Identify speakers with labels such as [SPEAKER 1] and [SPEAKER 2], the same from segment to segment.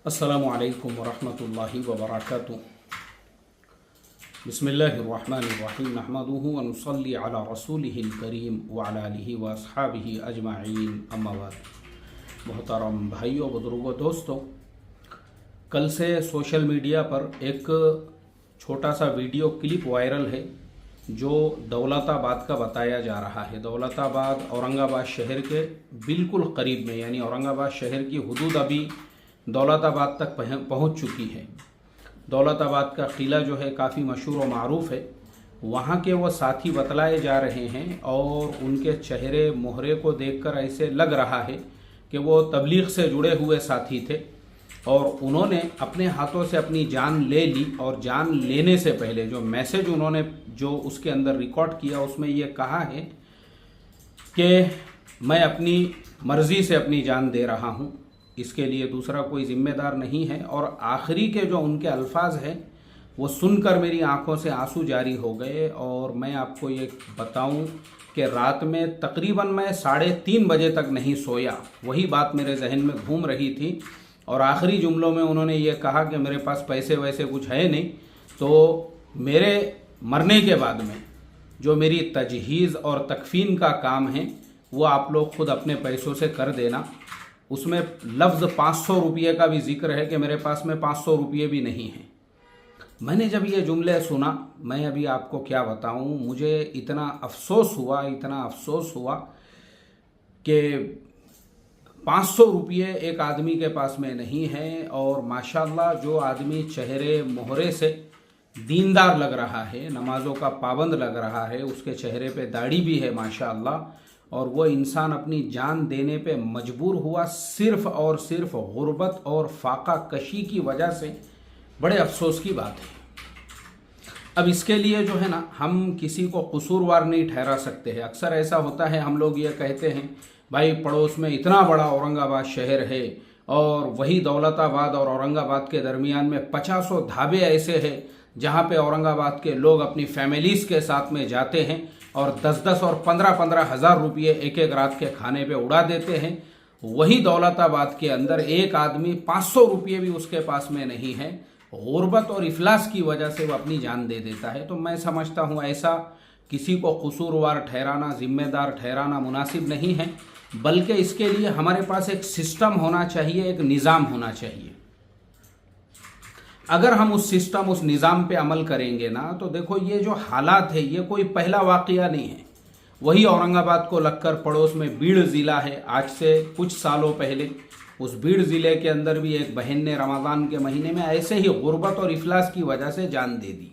[SPEAKER 1] अस्सलामु अलैकुम वरहमतुल्लाहि वबरकातुहू। बिस्मिल्लाहिर्रहमानिर्रहीम। नहमदुहु व नुसल्ली अला रसूलिहिल करीम व अला आलिहि व अस्हाबिहि अजमाइन, अम्मा बाद। मोहतरम भाइयों, बुजुर्गों, दोस्तों, कल से सोशल मीडिया पर एक छोटा सा वीडियो क्लिप वायरल है जो दौलताबाद का बताया जा रहा है। दौलताबाद औरंगाबाद शहर के बिल्कुल करीब में, यानी औरंगाबाद शहर की हुदूद अभी दौलताबाद तक पहुंच चुकी है। दौलताबाद का किला जो है काफ़ी मशहूर और मारूफ है। वहाँ के वो साथी बतलाए जा रहे हैं और उनके चेहरे मोहरे को देखकर ऐसे लग रहा है कि वो तबलीग से जुड़े हुए साथी थे और उन्होंने अपने हाथों से अपनी जान ले ली। और जान लेने से पहले जो मैसेज उन्होंने जो उसके अंदर रिकॉर्ड किया उसमें ये कहा है कि मैं अपनी मर्ज़ी से अपनी जान दे रहा हूँ, इसके लिए दूसरा कोई जिम्मेदार नहीं है। और आखिरी के जो उनके अल्फाज हैं वो सुनकर मेरी आंखों से आंसू जारी हो गए। और मैं आपको ये बताऊं कि रात में तकरीबन मैं 3:30 बजे तक नहीं सोया। वही बात मेरे जहन में घूम रही थी और आखिरी जुमलों में उन्होंने ये कहा कि मेरे पास पैसे वैसे कुछ है नहीं, तो मेरे मरने के बाद में जो मेरी तजहीज़ और तकफीन का काम है वो आप लोग खुद अपने पैसों से कर देना। उसमें लफ्ज़ 500 रुपये का भी जिक्र है कि मेरे पास में 500 रुपये भी नहीं हैं। मैंने जब ये जुमले सुना, मैं अभी आपको क्या बताऊं, मुझे इतना अफसोस हुआ कि 500 रुपये एक आदमी के पास में नहीं है। और माशाल्लाह जो आदमी चेहरे मोहरे से दीनदार लग रहा है, नमाज़ों का पाबंद लग रहा है, उसके चेहरे पे दाढ़ी भी है माशाल्लाह, और वो इंसान अपनी जान देने पे मजबूर हुआ सिर्फ़ और सिर्फ गुर्बत और फाका कशी की वजह से। बड़े अफसोस की बात है। अब इसके लिए जो है ना, हम किसी को कसूरवार नहीं ठहरा सकते हैं। अक्सर ऐसा होता है, हम लोग ये कहते हैं भाई पड़ोस में इतना बड़ा औरंगाबाद शहर है और वही दौलताबाद और औरंगाबाद के दरमियान में 50 ढाबे ऐसे हैं जहाँ पे औरंगाबाद के लोग अपनी फैमिलीज़ के साथ में जाते हैं और 10-10 और 15-15 हज़ार रुपये एक एक रात के खाने पे उड़ा देते हैं। वही दौलताबाद के अंदर एक आदमी 500 रुपये भी उसके पास में नहीं है, गुर्बत और इफलास की वजह से वो अपनी जान दे देता है। तो मैं समझता हूँ ऐसा किसी को कसूरवार ठहराना, जिम्मेदार ठहराना मुनासिब नहीं है, बल्कि इसके लिए हमारे पास एक सिस्टम होना चाहिए, एक निज़ाम होना चाहिए। अगर हम उस सिस्टम, उस निज़ाम पे अमल करेंगे ना, तो देखो ये जो हालात है ये कोई पहला वाक़या नहीं है। वही औरंगाबाद को लगकर पड़ोस में बीड़ ज़िला है। आज से कुछ सालों पहले उस बीड़ ज़िले के अंदर भी एक बहन ने रमज़ान के महीने में ऐसे ही गुर्बत और इफलास की वजह से जान दे दी।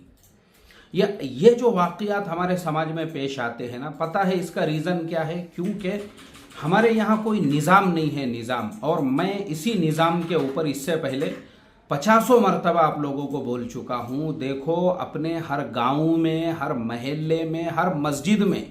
[SPEAKER 1] ये जो वाक़यात हमारे समाज में पेश आते हैं ना, पता है इसका रीज़न क्या है? क्योंकि हमारे यहाँ कोई निज़ाम नहीं है, निज़ाम। और मैं इसी निज़ाम के ऊपर इससे पहले 50 मरतबा आप लोगों को बोल चुका हूँ। देखो, अपने हर गांव में, हर महल्ले में, हर मस्जिद में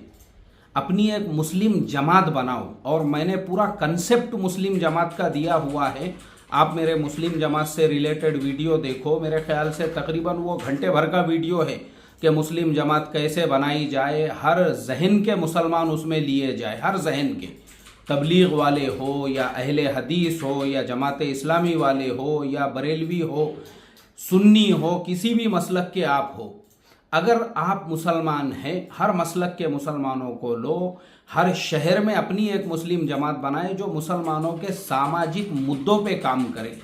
[SPEAKER 1] अपनी एक मुस्लिम जमात बनाओ। और मैंने पूरा कंसेप्ट मुस्लिम जमात का दिया हुआ है। आप मेरे मुस्लिम जमात से रिलेटेड वीडियो देखो, मेरे ख्याल से तकरीबन वो घंटे भर का वीडियो है कि मुस्लिम जमात कैसे बनाई जाए। हर जहन के मुसलमान उसमें लिए जाए, हर जहन के, तबलीग वाले हो या अहले हदीस हो या जमात इस्लामी वाले हो या बरेलवी हो, सुन्नी हो, किसी भी मसलक के आप हो। अगर आप मुसलमान हैं, हर मसलक के मुसलमानों को लो, हर शहर में अपनी एक मुस्लिम जमात बनाए जो मुसलमानों के सामाजिक मुद्दों पे काम करे।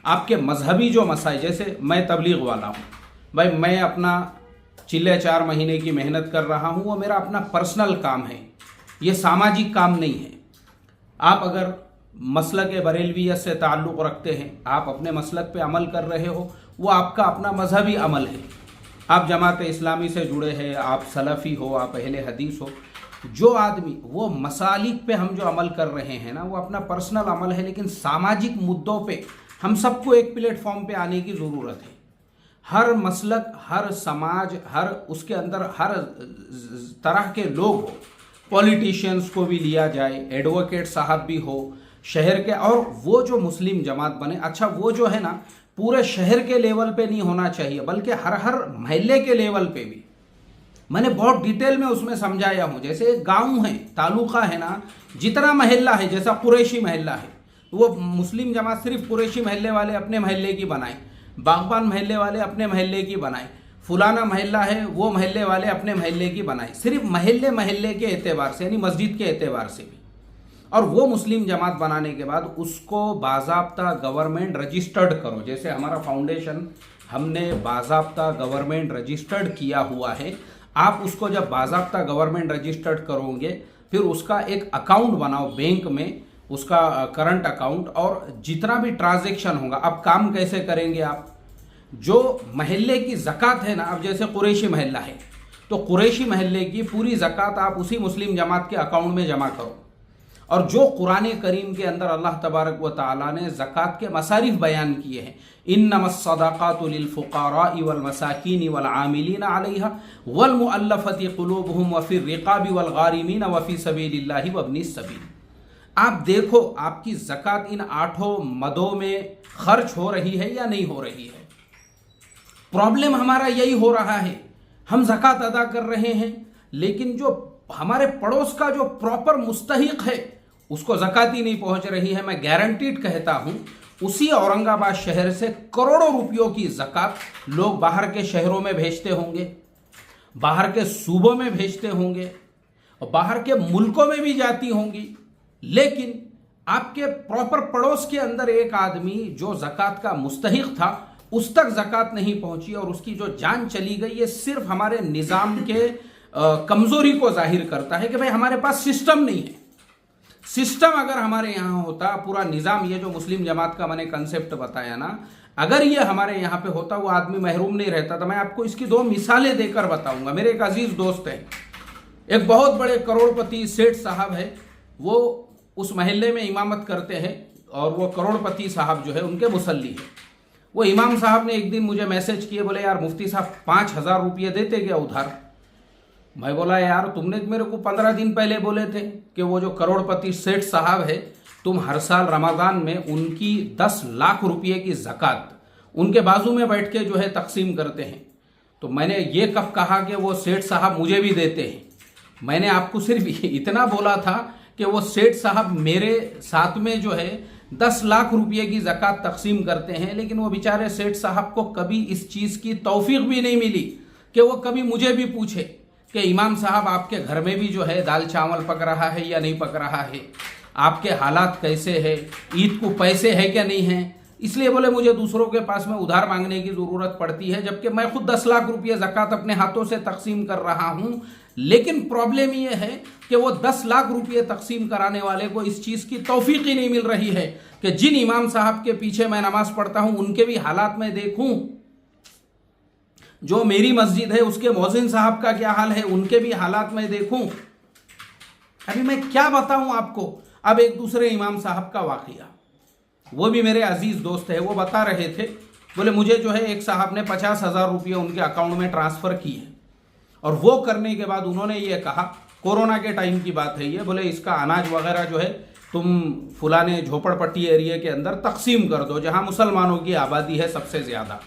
[SPEAKER 1] आपके मजहबी जो मसाइल, जैसे मैं तबलीग वाला हूँ भाई, मैं अपना चिल्ले 4 महीने की मेहनत कर रहा हूँ, वो मेरा अपना पर्सनल काम है, ये सामाजिक काम नहीं है। आप अगर मसलक बरेलवियत से ताल्लुक़ रखते हैं, आप अपने मसलक पे अमल कर रहे हो, वो आपका अपना मजहबी अमल है। आप जमात इस्लामी से जुड़े हैं, आप सलफ़ी हो, आप अहले हदीस हो, जो आदमी वो मसालिक पे हम जो अमल कर रहे हैं ना, वो अपना पर्सनल अमल है। लेकिन सामाजिक मुद्दों पे हम सबको एक प्लेटफॉर्म पे आने की ज़रूरत है। हर मसलक, हर समाज, हर उसके अंदर हर तरह के लोग हो, पॉलिटिशियंस को भी लिया जाए, एडवोकेट साहब भी हो शहर के, और वो जो मुस्लिम जमात बने। अच्छा, वो जो है ना पूरे शहर के लेवल पे नहीं होना चाहिए, बल्कि हर महल्ले के लेवल पे भी। मैंने बहुत डिटेल में उसमें समझाया हूँ। जैसे एक गाँव है, तालुका है ना, जितना महल्ला है, जैसा कुरैशी महल्ला है, वो मुस्लिम जमात सिर्फ कुरैशी महल्ले वाले अपने महल्ले की बनाए, बागबान महल्ले वाले अपने महल्ले की बनाए, फुलाना महल्ला है वो महल्ले वाले अपने महल्ले की बनाए, सिर्फ महल्ले महल्ले के एतबार से यानी मस्जिद के एतबार से भी। और वो मुस्लिम जमात बनाने के बाद उसको बाज़ाब्ता गवर्नमेंट रजिस्टर्ड करो, जैसे हमारा फाउंडेशन हमने बाज़ाब्ता गवर्नमेंट रजिस्टर्ड किया हुआ है। आप उसको जब बाज़ाब्ता गवर्नमेंट रजिस्टर्ड करोगे फिर उसका एक अकाउंट बनाओ बैंक में, उसका करंट अकाउंट, और जितना भी ट्रांजैक्शन होगा। अब काम कैसे करेंगे आप, जो महल्ले की ज़कात है ना, अब जैसे कुरैशी महल्ला है तो कुरैशी महल्ले की पूरी ज़कात आप उसी मुस्लिम जमात के अकाउंट में जमा करो। और जो कुरान करीम के अंदर अल्लाह तबारक व तआला ने ज़कात के मसारिफ बयान किए हैं, इन्नमस्सदाक़ातु लिलफ़ुक़ाराइ वल मसाकीन वल आमिलीन अलैहा वल मुअल्लफ़ति क़ुलूबुहुम व फ़िर रिक़ाबि वल गारिमीन व फ़ी सबीलिल्लाहि व इब्निस सबील। आप देखो आपकी ज़कात इन 8 मदों में खर्च हो रही है या नहीं हो रही है। प्रॉब्लम हमारा यही हो रहा है, हम ज़कात अदा कर रहे हैं लेकिन जो हमारे पड़ोस का जो प्रॉपर मुस्तहिक है उसको ज़कात ही नहीं पहुंच रही है। मैं गारंटीड कहता हूं उसी औरंगाबाद शहर से करोड़ों रुपयों की ज़कात लोग बाहर के शहरों में भेजते होंगे, बाहर के सूबों में भेजते होंगे और बाहर के मुल्कों में भी जाती होंगी, लेकिन आपके प्रॉपर पड़ोस के अंदर एक आदमी जो ज़कात का मुस्तहिक था उस तक ज़कात नहीं पहुंची और उसकी जो जान चली गई। ये सिर्फ हमारे निज़ाम के कमज़ोरी को जाहिर करता है कि भाई हमारे पास सिस्टम नहीं है। सिस्टम अगर हमारे यहाँ होता, पूरा निज़ाम, ये जो मुस्लिम जमात का मैंने कंसेप्ट बताया ना, अगर ये हमारे यहाँ पे होता वो आदमी महरूम नहीं रहता। तो मैं आपको इसकी 2 मिसालें देकर बताऊंगा। मेरे एक अजीज दोस्त हैं, एक बहुत बड़े करोड़पति सेठ साहब है, वो उस महल्ले में इमामत करते हैं और वो करोड़पति साहब जो है उनके मुसल्ली है। वो इमाम साहब ने एक दिन मुझे मैसेज किए, बोले यार मुफ्ती साहब 5,000 रुपये देते क्या उधार। मैं बोला यार तुमने मेरे को 15 दिन पहले बोले थे कि वो जो करोड़पति सेठ साहब है तुम हर साल रमज़ान में उनकी 10 लाख रुपये की ज़कात उनके बाजू में बैठ के जो है तकसीम करते हैं। तो मैंने ये कब कहा कि वो सेठ साहब मुझे भी देते हैं। मैंने आपको सिर्फ इतना बोला था कि वो सेठ साहब मेरे साथ में जो है 10 लाख रुपये की ज़कात तकसीम करते हैं, लेकिन वो बेचारे सेठ साहब को कभी इस चीज़ की तौफीक भी नहीं मिली कि वो कभी मुझे भी पूछे कि इमाम साहब आपके घर में भी जो है दाल चावल पक रहा है या नहीं पक रहा है, आपके हालात कैसे है, ईद को पैसे है क्या नहीं है। इसलिए बोले मुझे दूसरों के पास में उधार मांगने की ज़रूरत पड़ती है, जबकि मैं खुद 10 लाख रुपये ज़कात अपने हाथों से तकसीम कर रहा हूँ। लेकिन प्रॉब्लम ये है कि वो 10 लाख रुपये तकसीम कराने वाले को इस चीज़ की तौफीक ही नहीं मिल रही है कि जिन इमाम साहब के पीछे मैं नमाज पढ़ता हूँ उनके भी हालात में देखूँ, जो मेरी मस्जिद है उसके मौज़िन साहब का क्या हाल है उनके भी हालात में देखूं। अभी मैं क्या बताऊं आपको। अब एक दूसरे इमाम साहब का वाक़या, वो भी मेरे अजीज दोस्त है, वो बता रहे थे, बोले मुझे जो है एक साहब ने 50,000 रुपये उनके अकाउंट में ट्रांसफ़र किए और वो करने के बाद उन्होंने ये कहा, कोरोना के टाइम की बात है ये, बोले इसका अनाज वगैरह जो है तुम फुलाने झोपड़पट्टी एरिया के अंदर तकसीम कर दो जहाँ मुसलमानों की आबादी है सबसे ज़्यादा।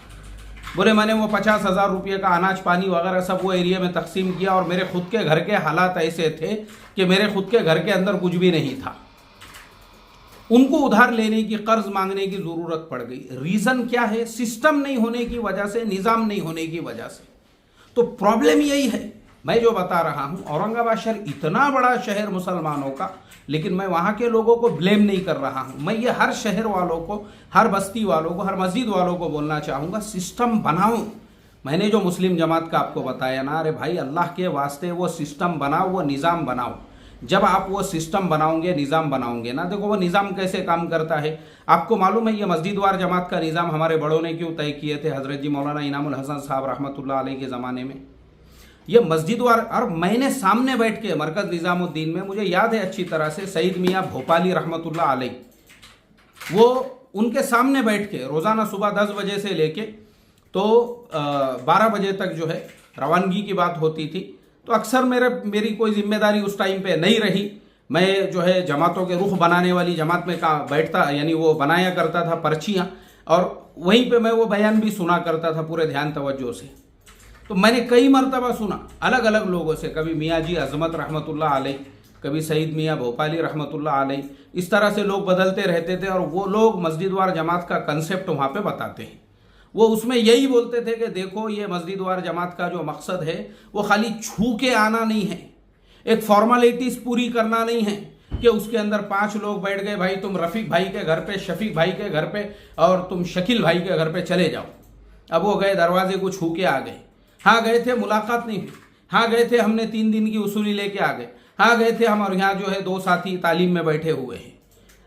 [SPEAKER 1] बोले मैंने वो 50,000 रुपये का अनाज पानी वगैरह सब वो एरिया में तकसीम किया और मेरे खुद के घर के हालात ऐसे थे कि मेरे खुद के घर के अंदर कुछ भी नहीं था। उनको उधार लेने की, कर्ज मांगने की ज़रूरत पड़ गई। रीज़न क्या है? सिस्टम नहीं होने की वजह से, निज़ाम नहीं होने की वजह से। तो प्रॉब्लम यही है। मैं जो बता रहा हूँ, औरंगाबाद शहर इतना बड़ा शहर मुसलमानों का, लेकिन मैं वहाँ के लोगों को ब्लेम नहीं कर रहा हूँ। मैं ये हर शहर वालों को, हर बस्ती वालों को, हर मस्जिद वालों को बोलना चाहूँगा, सिस्टम बनाओ। मैंने जो मुस्लिम जमात का आपको बताया ना, अरे भाई अल्लाह के वास्ते वो सिस्टम बनाओ, वो निज़ाम बनाओ। जब आप वो सिस्टम बनाओगे, निज़ाम बनाओगे ना, देखो वो निज़ाम कैसे काम करता है आपको मालूम है। ये मस्जिदवार जमात का निज़ाम हमारे बड़ों ने क्यों तय किए थे? हज़रत जी मौलाना इनामुल हसन साहब रहमतुल्लाह अलैह के ज़माने में ये मस्जिदवार, और मैंने सामने बैठ के मरकज़ निज़ामुद्दीन में, मुझे याद है अच्छी तरह से, सईद मियाँ भोपाली रहमतुल्लाह अलैह, वो उनके सामने बैठ के रोज़ाना सुबह 10 बजे से लेके तो 12 बजे तक जो है रवानगी की बात होती थी। तो अक्सर मेरी कोई जिम्मेदारी उस टाइम पे नहीं रही। मैं जो है जमातों के रुख बनाने वाली जमात में बैठता, यानी वो बनाया करता था पर्चियाँ, और वहीं पे मैं वो बयान भी सुना करता था पूरे ध्यान तवज्जो से। तो मैंने कई मरतबा सुना अलग अलग लोगों से, कभी मियाँ जी अज़मत रहमतुल्लाह अलैह, कभी सईद मियाँ भोपाली रहमतुल्लाह अलैह, इस तरह से लोग बदलते रहते थे और वो लोग मस्जिद वार जमात का कंसेप्ट वहाँ पे बताते हैं। वो उसमें यही बोलते थे कि देखो ये मस्जिद वार जमात का जो मकसद है वो खाली छू के आना नहीं है, एक फॉर्मेलिटीज़ पूरी करना नहीं है कि उसके अंदर 5 लोग बैठ गए, भाई तुम रफ़ीक भाई के घर पे, शफीक भाई के घर पे और तुम शकील भाई के घर पे चले जाओ। अब वो गए, दरवाजे को छू के आ गए, हाँ गए थे, मुलाकात नहीं हुई, हाँ गए थे, हमने 3 दिन की उसूली लेके आ गए, हाँ गए थे हम, और यहाँ जो है 2 साथी तालीम में बैठे हुए हैं।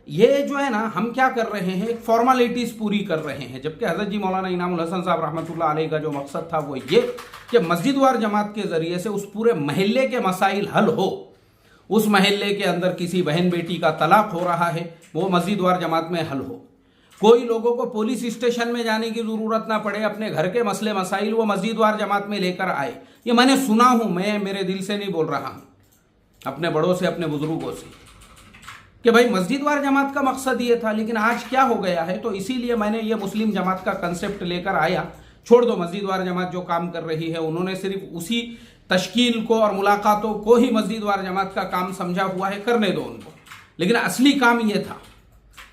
[SPEAKER 1] ये जो है ना, हम क्या कर रहे हैं, एक फॉर्मेलिटीज़ पूरी कर रहे हैं, जबकि हज़रत जी मौलाना इनामुल हसन साहब रहमतुल्लाह अलैह का जो मकसद था वो ये कि मस्जिद वार जमात के ज़रिए से उस पूरे महल्ले के मसाइल हल हो। उस महल्ले के अंदर किसी बहन बेटी का तलाक हो रहा है, वो मस्जिद वार जमात में हल हो। कोई लोगों को पुलिस स्टेशन में जाने की ज़रूरत ना पड़े, अपने घर के मसले मसाइल वो मस्जिद वार जमात में लेकर आए। ये मैंने सुना हूँ, मैं मेरे दिल से नहीं बोल रहा हूँ, अपने बड़ों से, अपने बुजुर्गों से, कि भाई मस्जिद वार जमात का मकसद ये था। लेकिन आज क्या हो गया है, तो इसीलिए मैंने ये मुस्लिम जमात का कंसेप्ट लेकर आया। छोड़ दो मस्जिद वार जमात जो काम कर रही है, उन्होंने सिर्फ उसी तश्कील को और मुलाकातों को ही मस्जिद वार जमात का काम समझा हुआ है, करने दो उनको। लेकिन असली काम ये था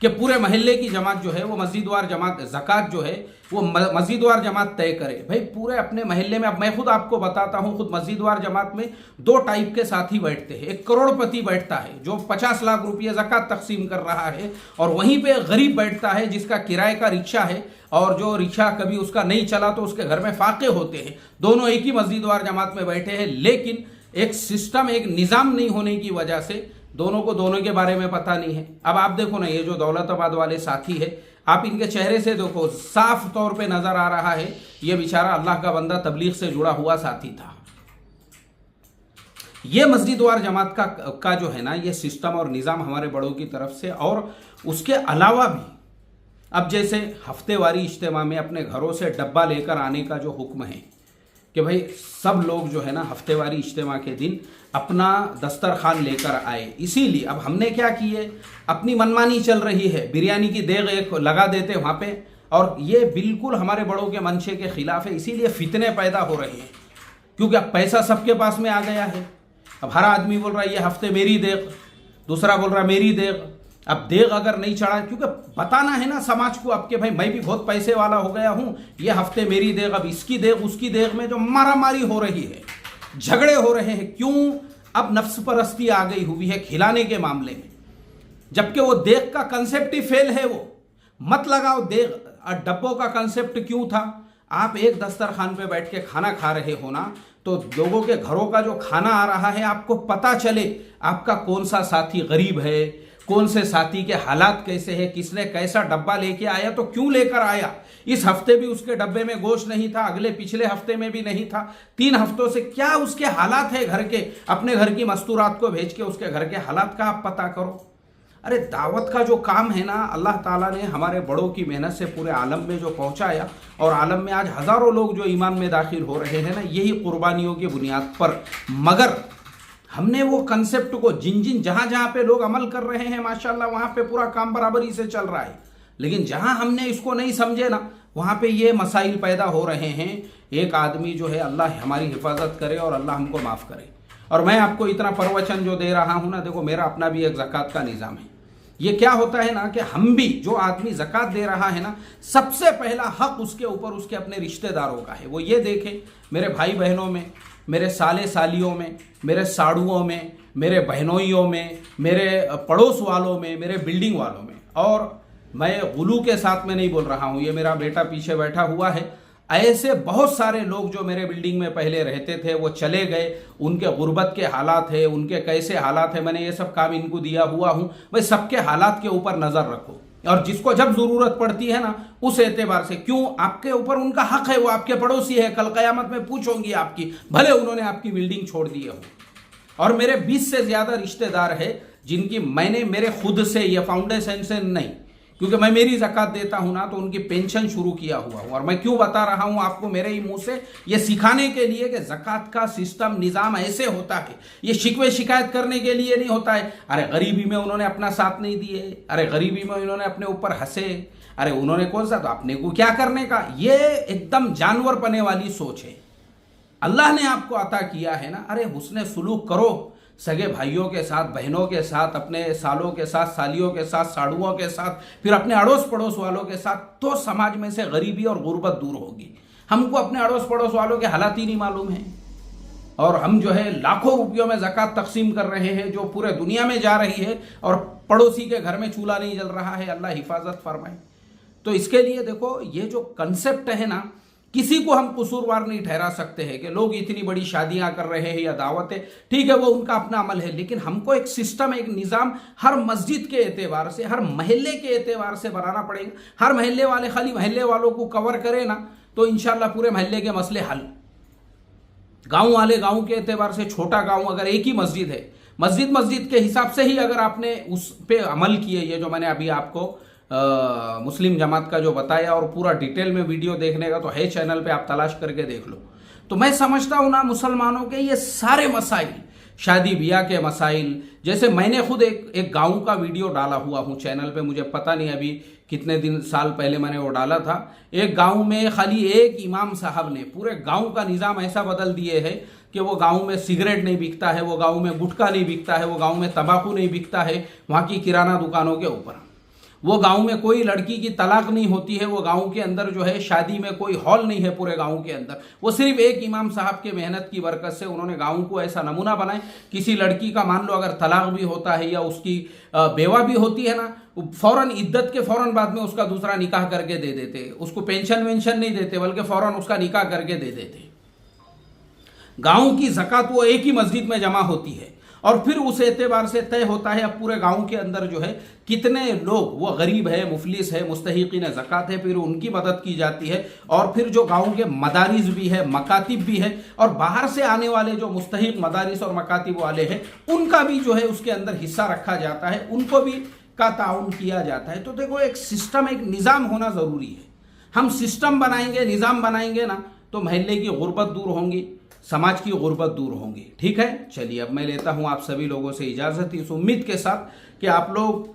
[SPEAKER 1] कि पूरे महल्ले की जमात जो है वो मस्जिद वार जमात, ज़कात जो है वो मस्जिद वार जमात तय करे। भाई पूरे अपने महल्ले में, अब मैं खुद आपको बताता हूँ, खुद मस्जिद वार जमात में 2 टाइप के साथी बैठते हैं। एक करोड़पति बैठता है जो 50 लाख रुपये ज़कात तकसीम कर रहा है, और वहीं पे गरीब बैठता है जिसका किराए का रिक्शा है, और जो रिक्शा कभी उसका नहीं चला तो उसके घर में फाके होते हैं। दोनों एक ही मस्जिद वार जमात में बैठे हैं, लेकिन एक सिस्टम, एक निज़ाम नहीं होने की वजह से दोनों को दोनों के बारे में पता नहीं है। अब आप देखो ना, ये जो दौलताबाद वाले साथी है, आप इनके चेहरे से देखो, साफ तौर पे नजर आ रहा है ये बेचारा अल्लाह का बंदा, तबलीग से जुड़ा हुआ साथी था। ये मस्जिद वार जमात का जो है ना, ये सिस्टम और निज़ाम हमारे बड़ों की तरफ से, और उसके अलावा भी अब जैसे हफ्तेवारी इज्तिमा में अपने घरों से डब्बा लेकर आने का जो हुक्म है कि भाई सब लोग जो है ना हफ्तेवारी इज्तिमा के दिन अपना दस्तरखान लेकर आए। इसीलिए अब हमने क्या किए, अपनी मनमानी चल रही है, बिरयानी की देग एक लगा देते वहाँ पे, और ये बिल्कुल हमारे बड़ों के मंशे के खिलाफ है। इसीलिए फितने पैदा हो रहे हैं, क्योंकि अब पैसा सबके पास में आ गया है। अब हर आदमी बोल रहा है ये हफ्ते मेरी देग, दूसरा बोल रहा मेरी देग। अब देग अगर नहीं चढ़ा, क्योंकि बताना है ना समाज को अब के भाई मैं भी बहुत पैसे वाला हो गया हूँ, ये हफ्ते मेरी देग, अब इसकी देग उसकी देग में जो मारामारी हो रही है, झगड़े हो रहे हैं, क्यों? अब नफ्स परस्ती आ गई हुई है खिलाने के मामले में, जबकि वो देग का कंसेप्ट ही फेल है। वो मत लगाओ देग, डब्बों का कंसेप्ट क्यों था? आप एक दस्तरखान पे बैठ के खाना खा रहे हो ना, तो लोगों के घरों का जो खाना आ रहा है आपको पता चले, आपका कौन सा साथी गरीब है, कौन से साथी के हालात कैसे हैं, किसने कैसा डब्बा लेके आया, तो क्यों लेकर आया। इस हफ्ते भी उसके डब्बे में गोश्त नहीं था, अगले पिछले हफ्ते में भी नहीं था, 3 हफ्तों से क्या उसके हालात है घर के, अपने घर की मस्तूरात को भेज के उसके घर के हालात का आप पता करो। अरे दावत का जो काम है ना, अल्लाह ताला ने हमारे बड़ों की मेहनत से पूरे आलम में जो पहुंचाया, और आलम में आज हज़ारों लोग जो ईमान में दाखिल हो रहे हैं ना, यही कुर्बानियों की बुनियाद पर। मगर हमने वो कंसेप्ट को जिन जहाँ जहाँ पे लोग अमल कर रहे हैं माशाल्लाह, वहाँ पे पूरा काम बराबरी से चल रहा है। लेकिन जहाँ हमने इसको नहीं समझे ना, वहाँ पे ये मसाइल पैदा हो रहे हैं। एक आदमी जो है, अल्लाह हमारी हिफाजत करे और अल्लाह हमको माफ़ करे। और मैं आपको इतना प्रवचन जो दे रहा हूँ ना, देखो मेरा अपना भी एक ज़कात का निज़ाम है। ये क्या होता है ना कि हम भी, जो आदमी ज़कात दे रहा है ना, सबसे पहला हक उसके ऊपर उसके अपने रिश्तेदारों का है। वो ये देखे मेरे भाई बहनों में, मेरे साले सालियों में, मेरे साड़ुओं में, मेरे बहनोइयों में, मेरे पड़ोस वालों में, मेरे बिल्डिंग वालों में। और मैं गुलू के साथ में नहीं बोल रहा हूँ, ये मेरा बेटा पीछे बैठा हुआ है, ऐसे बहुत सारे लोग जो मेरे बिल्डिंग में पहले रहते थे वो चले गए, उनके गुर्बत के हालात है, उनके कैसे हालात है, मैंने ये सब काम इनको दिया हुआ हूँ। भाई सबके हालात के ऊपर नज़र रखो, और जिसको जब ज़रूरत पड़ती है ना, उस एतबार से, क्यों आपके ऊपर उनका हक है, वो आपके पड़ोसी है, कल क़यामत में पूछोंगी आपकी, भले उन्होंने आपकी बिल्डिंग छोड़ दी हो। और मेरे 20 से ज़्यादा रिश्तेदार है जिनकी मैंने मेरे खुद से, ये फाउंडेशन से नहीं, क्योंकि मैं मेरी ज़कात देता हूं ना, तो उनकी पेंशन शुरू किया हुआ हूं। और मैं क्यों बता रहा हूं आपको मेरे ही मुंह से, ये सिखाने के लिए कि ज़कात का सिस्टम निज़ाम ऐसे होता है। ये शिकवे शिकायत करने के लिए नहीं होता है, अरे गरीबी में उन्होंने अपना साथ नहीं दिए, अरे गरीबी में उन्होंने अपने ऊपर हंसे, अरे उन्होंने कौन सा, तो अपने को क्या करने का। ये एकदम जानवर पने वाली सोच है। अल्लाह ने आपको अता किया है ना, अरे हुस्ने सुलूक करो, सगे भाइयों के साथ, बहनों के साथ, अपने सालों के साथ, सालियों के साथ, साड़ुओं के साथ, फिर अपने अड़ोस पड़ोस वालों के साथ, तो समाज में से गरीबी और गुर्बत दूर होगी। हमको अपने अड़ोस पड़ोस वालों के हालात ही नहीं मालूम है, और हम जो है लाखों रुपयों में ज़कात तकसीम कर रहे हैं जो पूरे दुनिया में जा रही है, और पड़ोसी के घर में चूल्हा नहीं जल रहा है। अल्लाह हिफाजत फरमाए। तो इसके लिए देखो, ये जो कंसेप्ट है ना, किसी को हम कसूरवार नहीं ठहरा सकते हैं कि लोग इतनी बड़ी शादियां कर रहे हैं या दावतें, ठीक है वो उनका अपना अमल है, लेकिन हमको एक सिस्टम, एक निज़ाम हर मस्जिद के एतबार से, हर महल्ले के एतबार से बनाना पड़ेगा। हर महल्ले वाले खाली महल्ले वालों को कवर करे ना, तो इंशाल्लाह पूरे महल्ले के मसले हल। गांव वाले गांव के एतबार से, छोटा गांव अगर एक ही मस्जिद है, मस्जिद के हिसाब से ही अगर आपने उस पे अमल किए, ये जो मैंने अभी आपको मुस्लिम जमात का जो बताया, और पूरा डिटेल में वीडियो देखने का तो है चैनल पे, आप तलाश करके देख लो। तो मैं समझता हूं ना, मुसलमानों के ये सारे मसाइल, शादी ब्याह के मसाइल, जैसे मैंने खुद एक गांव का वीडियो डाला हुआ हूं चैनल पे, मुझे पता नहीं अभी कितने साल पहले मैंने वो डाला था। एक गांव में खाली एक इमाम साहब ने पूरे गांव का निज़ाम ऐसा बदल दिए है कि वो गांव में सिगरेट नहीं बिकता है, वो गांव में गुटखा नहीं बिकता है, वो गांव में तंबाकू नहीं बिकता है, वहाँ की किराना दुकानों के ऊपर। वो गांव में कोई लड़की की तलाक नहीं होती है, वो गांव के अंदर जो है शादी में कोई हॉल नहीं है पूरे गांव के अंदर। वो सिर्फ एक इमाम साहब के मेहनत की बरकत से उन्होंने गांव को ऐसा नमूना बनाए। किसी लड़की का मान लो अगर तलाक भी होता है या उसकी बेवा भी होती है ना, फौरन इद्दत के फौरन बाद में उसका दूसरा निकाह करके दे देते। उसको पेंशन वेंशन नहीं देते, बल्कि फौरन उसका निकाह करके दे देते। गांव की ज़कात वो एक ही मस्जिद में जमा होती है, और फिर उस एतबार से तय होता है अब पूरे गांव के अंदर जो है कितने लोग, वो गरीब है, मुफलिस है, मुस्तहिकीन ज़कात है, फिर उनकी मदद की जाती है। और फिर जो गांव के मदारिस भी है, मकातिब भी है, और बाहर से आने वाले जो मुस्तहिक मदारिस और मकातिब वाले हैं, उनका भी जो है उसके अंदर हिस्सा रखा जाता है, उनको भी का ताउन किया जाता है। तो देखो, एक सिस्टम, एक निज़ाम होना ज़रूरी है। हम सिस्टम बनाएंगे, निज़ाम बनाएंगे ना, तो महल्ले की गुर्बत दूर होंगी, समाज की गुर्बत दूर होंगी। ठीक है, चलिए अब मैं लेता हूं आप सभी लोगों से इजाज़त, इस उम्मीद के साथ कि आप लोग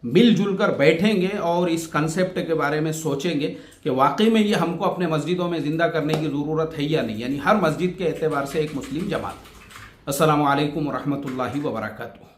[SPEAKER 1] मिलजुल कर बैठेंगे और इस कंसेप्ट के बारे में सोचेंगे कि वाकई में ये हमको अपने मस्जिदों में ज़िंदा करने की ज़रूरत है या नहीं, यानी हर मस्जिद के एतबार से एक मुस्लिम जमात। अस्सलामु अलैकुम व रहमतुल्लाहि व बरकातुहू।